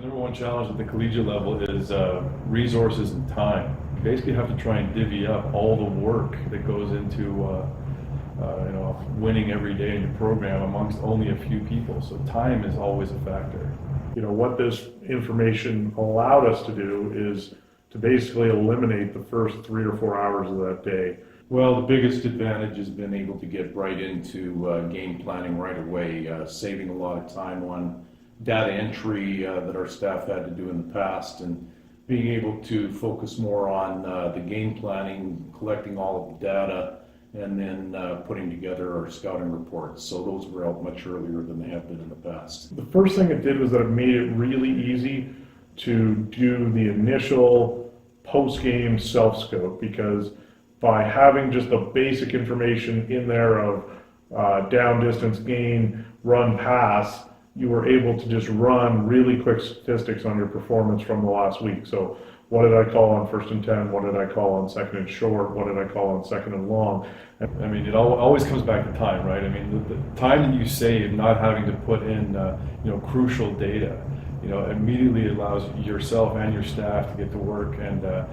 The number one challenge at the collegiate level is resources and time. You basically have to try and divvy up all the work that goes into winning every day in your program amongst only a few people. So time is always a factor. What this information allowed us to do is to basically eliminate the first 3 or 4 hours of that day. Well, the biggest advantage has been able to get right into game planning right away, saving a lot of time on data entry that our staff had to do in the past, and being able to focus more on the game planning, collecting all of the data, and then putting together our scouting reports. So those were out much earlier than they have been in the past. The first thing it did was that it made it really easy to do the initial post-game self-scope, because by having just the basic information in there of down, distance, gain, run, pass, you were able to just run really quick statistics on your performance from the last week. So what did I call on 1st and 10? What did I call on 2nd and short? What did I call on 2nd and long? I mean, it always comes back to time, right? I mean, the time that you save not having to put in, crucial data, immediately allows yourself and your staff to get to work, and that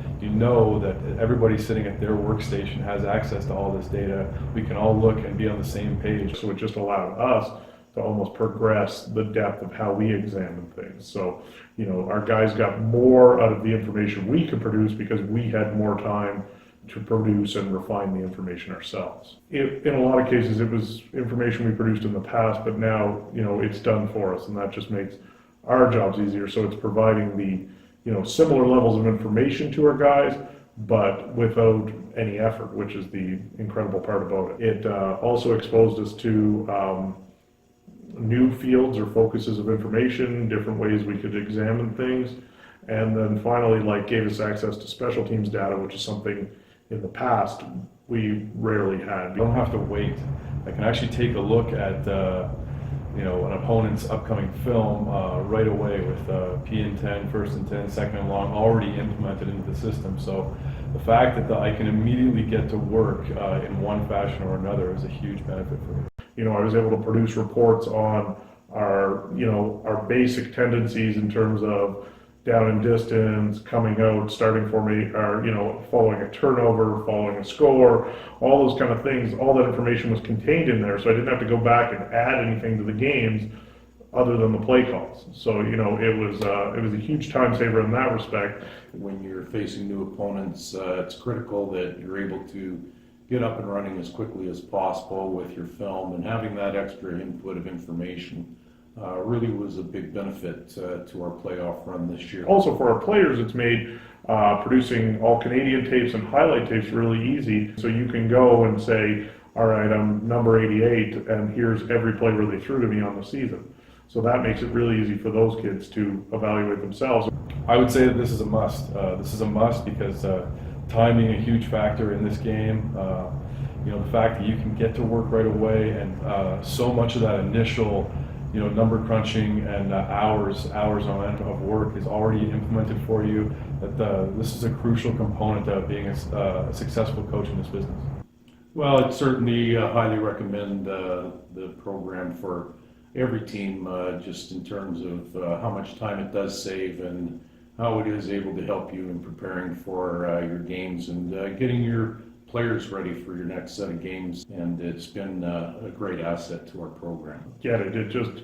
everybody sitting at their workstation has access to all this data. We can all look and be on the same page. So it just allowed us to almost progress the depth of how we examine things. So, our guys got more out of the information we could produce because we had more time to produce and refine the information ourselves. In a lot of cases, it was information we produced in the past, but now, it's done for us, and that just makes our jobs easier. So it's providing the, similar levels of information to our guys, but without any effort, which is the incredible part about it. It also exposed us to new fields or focuses of information, different ways we could examine things, and then finally gave us access to special teams data, which is something in the past we rarely had. You don't have to wait. I can actually take a look at an opponent's upcoming film right away with P and 10, 1st and 10, 2nd and long already implemented into the system. So the fact that I can immediately get to work in one fashion or another is a huge benefit for me. I was able to produce reports on our basic tendencies in terms of down and distance, coming out, starting formation, or following a turnover, following a score, all those kind of things. All that information was contained in there, so I didn't have to go back and add anything to the games other than the play calls. So it was a huge time saver in that respect. When you're facing new opponents, it's critical that you're able to get up and running as quickly as possible with your film, and having that extra input of information really was a big benefit to our playoff run this year. Also for our players, it's made producing all Canadian tapes and highlight tapes really easy. So you can go and say, all right, I'm number 88, and here's every play where they threw to me on the season. So that makes it really easy for those kids to evaluate themselves. I would say that this is a must. This is a must because time being a huge factor in this game. The fact that you can get to work right away, and so much of that initial number crunching and hours on end of work is already implemented for you, that this is a crucial component of being a successful coach in this business. Well, I'd certainly highly recommend the program for every team, just in terms of how much time it does save and how it is able to help you in preparing for your games and getting your players ready for your next set of games. And it's been a great asset to our program. It just,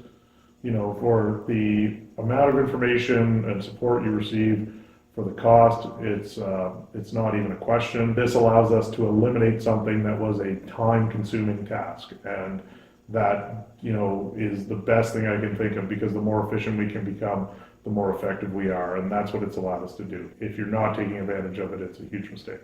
for the amount of information and support you receive, for the cost, it's not even a question. This allows us to eliminate something that was a time-consuming task, and that is the best thing I can think of, because the more efficient we can become, the more effective we are, and that's what it's allowed us to do. If you're not taking advantage of it, it's a huge mistake.